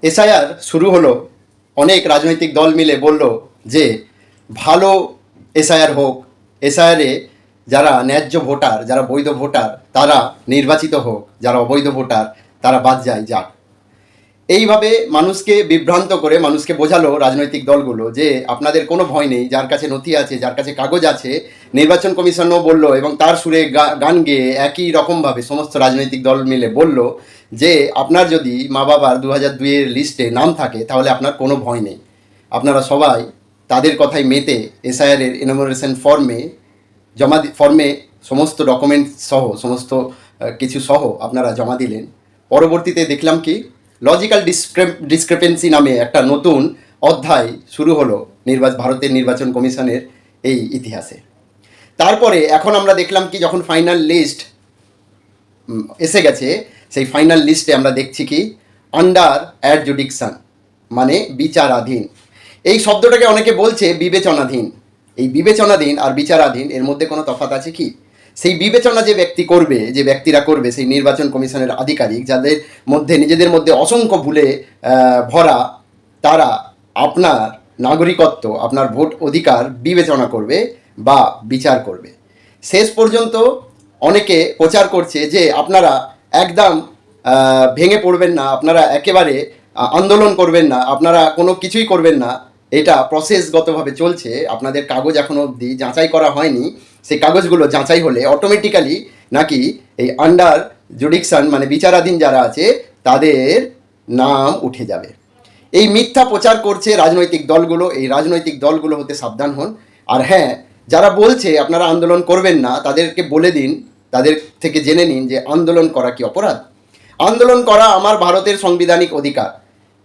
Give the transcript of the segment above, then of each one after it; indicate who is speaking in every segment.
Speaker 1: SIR শুরু হলো, অনেক রাজনৈতিক দল মিলে বলল যে ভালো এসআইআর হোক, এসআইআরে যারা ন্যায্য ভোটার, যারা বৈধ ভোটার তারা নির্বাচিত হোক, যারা অবৈধ ভোটার তারা বাদ যায় যাক। এইভাবে মানুষকে বিভ্রান্ত করে মানুষকে বোঝালো রাজনৈতিক দলগুলো যে আপনাদের কোনো ভয় নেই, যার কাছে নথি আছে, যার কাছে কাগজ আছে। নির্বাচন কমিশনও বলল এবং তার সুরে গান গেয়ে একই রকমভাবে সমস্ত রাজনৈতিক দল মিলে বলল যে আপনার যদি মা বাবার 2002-এর লিস্টে নাম থাকে তাহলে আপনার কোনো ভয় নেই। আপনারা সবাই তাদের কথাই মেতে এসআইআরের এনুমারেশন ফর্মে সমস্ত ডকুমেন্টস সহ সমস্ত কিছু সহ আপনারা জমা দিলেন। পরবর্তীতে দেখলাম কি লজিক্যাল ডিসক্রিপেন্সি নামে একটা নতুন অধ্যায় শুরু হলো ভারতের নির্বাচন কমিশনের এই ইতিহাসে। তারপরে এখন আমরা দেখলাম কি যখন ফাইনাল লিস্ট এসে গেছে, সেই ফাইনাল লিস্টে আমরা দেখছি কি আন্ডার অ্যাডজুডিকশন মানে বিচারাধীন। এই শব্দটাকে অনেকে বলছে বিবেচনাধীন। এই বিবেচনাধীন আর বিচারাধীন এর মধ্যে কোনো তফাৎ আছে কি? সেই বিবেচনা যে ব্যক্তিরা করবে সেই নির্বাচন কমিশনের আধিকারিক, যাদের মধ্যে নিজেদের মধ্যে অসংখ্য ভুলে ভরা, তারা আপনার নাগরিকত্ব, আপনার ভোট অধিকার বিবেচনা করবে বা বিচার করবে। শেষ পর্যন্ত অনেকে প্রচার করছে যে আপনারা একদম ভেঙে পড়বেন না, আপনারা একেবারে আন্দোলন করবেন না, আপনারা কোনো কিছুই করবেন না। এটা প্রসেসগতভাবে চলছে, আপনাদের কাগজ এখনও অবধি যাচাই করা হয়নি। সেই কাগজগুলো যাচাই হলে অটোমেটিক্যালি নাকি এই আন্ডার জুডিকশন মানে বিচারাধীন যারা আছে তাদের নাম উঠে যাবে। এই মিথ্যা প্রচার করছে রাজনৈতিক দলগুলো। এই রাজনৈতিক দলগুলো হতে সাবধান হন। আর হ্যাঁ, যারা বলছে আপনারা আন্দোলন করবেন না তাদেরকে বলে দিন, তাদের থেকে জেনে নিন যে আন্দোলন করা কি অপরাধ? আন্দোলন করা আমার ভারতের সাংবিধানিক অধিকার।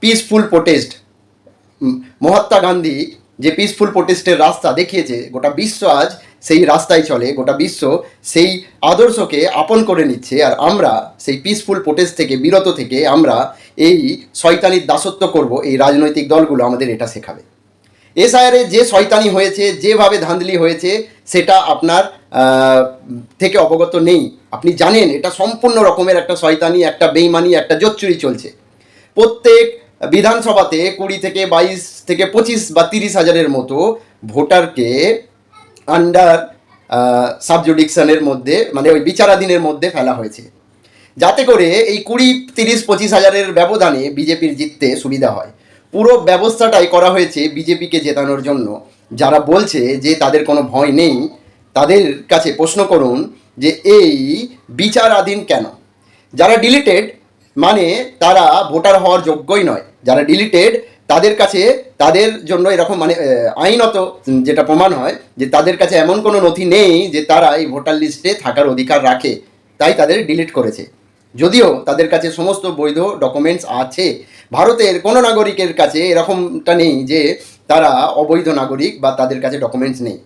Speaker 1: পিসফুল প্রোটেস্ট, মহাত্মা গান্ধী যে পিসফুল প্রোটেস্টের রাস্তা দেখিয়েছে, গোটা বিশ্ব আজ সেই রাস্তায় চলে, গোটা বিশ্ব সেই আদর্শকে আপন করে নিচ্ছে। আর আমরা সেই পিসফুল প্রোটেস্ট থেকে বিরত থেকে আমরা এই শয়তানির দাসত্ব করব, এই রাজনৈতিক দলগুলো আমাদের এটা শেখাবে। এসআইআরে যে শয়তানি হয়েছে, যেভাবে ধাঁধলি হয়েছে সেটা আপনার থেকে অবগত নেই। আপনি জানেন এটা সম্পূর্ণ রকমের একটা শয়তানি, একটা বেইমানি, একটা জোচ্চুরি চলছে। প্রত্যেক বিধানসভাতে 20 থেকে 22 থেকে 25 বা 30 হাজারের মতো ভোটারকে আন্ডার সাবজুডিকশনের মধ্যে মানে ওই বিচারাধীনের মধ্যে ফেলা হয়েছে, যাতে করে এই 20, 30, 25 হাজারের ব্যবধানে বিজেপির জিততে সুবিধা হয়। পুরো ব্যবস্থাটাই করা হয়েছে বিজেপিকে জেতানোর জন্য। যারা বলছে যে তাদের কোনো ভয় নেই, তাদের কাছে প্রশ্ন করুন যে এই বিচারাধীন কেন? যারা ডিলিটেড মানে তারা ভোটার হওয়ার যোগ্যই নয়। যারা ডিলিটেড তাদের কাছে, তাদের জন্য এরকম মানে আইনত যেটা প্রমাণ হয় যে তাদের কাছে এমন কোনো নথি নেই যে তারা এই ভোটার লিস্টে থাকার অধিকার রাখে, তাই তাদের ডিলিট করেছে। যদিও তাদের কাছে সমস্ত বৈধ ডকুমেন্টস আছে। ভারতের কোনো নাগরিকের কাছে এরকমটা নেই যে তারা অবৈধ নাগরিক বা তাদের কাছে ডকুমেন্টস নেই।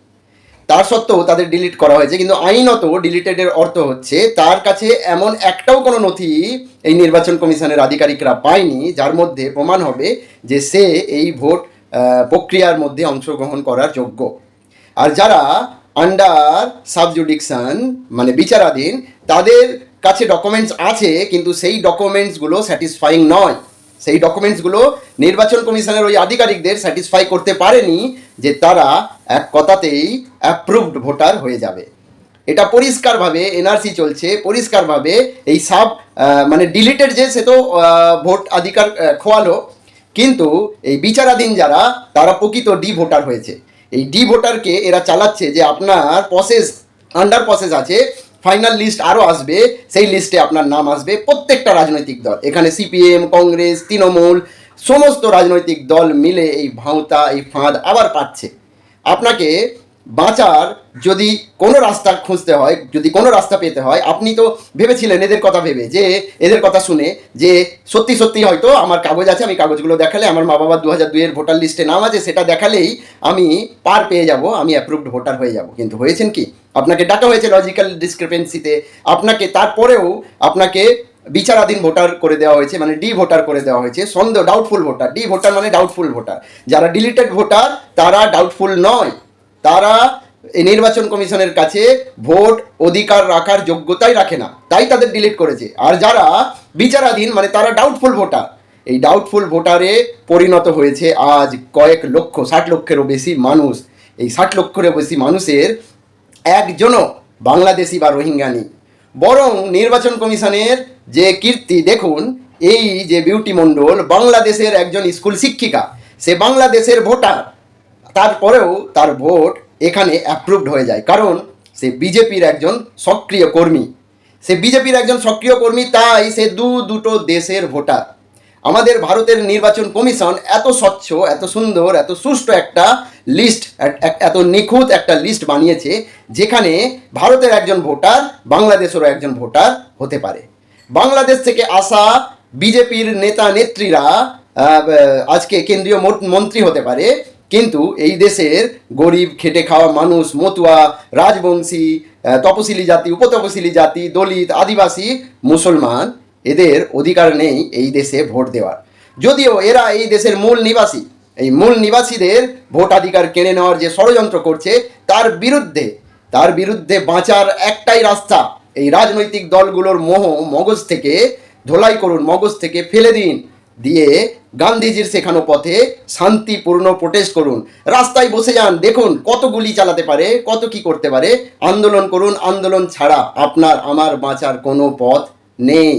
Speaker 1: তার সত্ত্বেও তাদের ডিলিট করা হয়েছে। কিন্তু আইনত ডিলিটেডের অর্থ হচ্ছে তার কাছে এমন একটাও কোনো নথি এই নির্বাচন কমিশনের আধিকারিকরা পায়নি যার মধ্যে প্রমাণ হবে যে সে এই ভোট প্রক্রিয়ার মধ্যে অংশগ্রহণ করার যোগ্য। আর যারা আন্ডার সাবজুডিকশন মানে বিচারাধীন, তাদের কাছে ডকুমেন্টস আছে কিন্তু সেই ডকুমেন্টসগুলো স্যাটিসফাইং নয়। সেই ডকুমেন্টসগুলো নির্বাচন কমিশনের ওই আধিকারিকদের স্যাটিসফাই করতে পারেনি যে তারা এক কথাতেই অ্যাপ্রুভড ভোটার হয়ে যাবে। এটা পরিষ্কারভাবে এনআরসি চলছে, পরিষ্কারভাবে এই মানে ডিলিটেড যে সে তো ভোট অধিকার খোয়ালো, কিন্তু এই বিচারাধীন যারা তারা প্রকৃত ডি ভোটার হয়েছে। এই ডি ভোটারকে এরা চালাচ্ছে যে আপনার প্রসেস আন্ডার প্রসেস আছে, ফাইনাল লিস্ট আরও আসবে, সেই লিস্টে আপনার নাম আসবে। প্রত্যেকটা রাজনৈতিক দল, এখানে সিপিএম, কংগ্রেস, তৃণমূল, সমস্ত রাজনৈতিক দল মিলে এই ভাঁওতা, এই ফাঁদ আবার পাচ্ছে। আপনাকে বাঁচার যদি কোনো রাস্তা খুঁজতে হয়, যদি কোনো রাস্তা পেতে হয়, আপনি তো ভেবেছিলেন এদের কথা ভেবে, যে এদের কথা শুনে যে সত্যি সত্যি হয়তো আমার কাগজ আছে, আমি কাগজগুলো দেখালে আমার মা বাবার 2002-এর ভোটার লিস্টে নাম আছে, সেটা দেখালেই আমি পার পেয়ে যাব, আমি অ্যাপ্রুভড ভোটার হয়ে যাব। কিন্তু হয়েছেন কি? আপনাকে ডাকা হয়েছে লজিক্যাল ডিসক্রিপেন্সিতে, আপনাকে তারপরেও আপনাকে বিচারাধীন ভোটার করে দেওয়া হয়েছে, মানে ডি ভোটার করে দেওয়া হয়েছে। ডাউটফুল ভোটার, ডি ভোটার মানে ডাউটফুল ভোটার। যারা ডিলিটেড ভোটার তারা ডাউটফুল নয়, তারা এই নির্বাচন কমিশনের কাছে ভোট অধিকার রাখার যোগ্যতাই রাখে না, তাই তাদের ডিলিট করেছে। আর যারা বিচারাধীন মানে তারা ডাউটফুল ভোটার, এই ডাউটফুল ভোটারে পরিণত হয়েছে আজ কয়েক লক্ষ, 60 লক্ষেরও বেশি মানুষ। এই 60 লক্ষেরও বেশি মানুষের একজনও বাংলাদেশি বা রোহিঙ্গা নেই। বরং নির্বাচন কমিশনের যে কীর্তি দেখুন, এই যে বিউটি মণ্ডল বাংলাদেশের একজন স্কুল শিক্ষিকা, সে বাংলাদেশের ভোটার, তারপরেও তার ভোট এখানে অ্যাপ্রুভড হয়ে যায়, কারণ সে বিজেপির একজন সক্রিয় কর্মী। তাই সে দুটো দেশের ভোটার। আমাদের ভারতের নির্বাচন কমিশন এত স্বচ্ছ, এত সুন্দর, এত সুষ্ঠু একটা লিস্ট, এত নিখুঁত একটা লিস্ট বানিয়েছে, যেখানে ভারতের একজন ভোটার বাংলাদেশেরও একজন ভোটার হতে পারে। বাংলাদেশ থেকে আসা বিজেপির নেতা নেত্রীরা আজকে কেন্দ্রীয় মন্ত্রী হতে পারে, কিন্তু এই দেশের গরিব খেটে খাওয়া মানুষ, মতুয়া, রাজবংশী, তপশিলি জাতি, উপতপশিলি জাতি, দলিত, আদিবাসী, মুসলমান, এদের অধিকার নেই এই দেশে ভোট দেওয়ার। যদিও এরা এই দেশের মূল নিবাসী, এই মূল নিবাসীদের ভোটাধিকার কেড়ে নেওয়ার যে ষড়যন্ত্র করছে, তার বিরুদ্ধে বাঁচার একটাই রাস্তা, এই রাজনৈতিক দলগুলোর মগজ থেকে ধোলাই করুন, মগজ থেকে ফেলে দিন, দিয়ে গান্ধীজির শেখানো পথে শান্তিপূর্ণ প্রোটেস্ট করুন, রাস্তায় বসে যান, দেখুন কত গুলি চালাতে পারে, কত কি করতে পারে, আন্দোলন করুন। আন্দোলন ছাড়া আপনার আমার বাঁচার কোনো পথ নেই।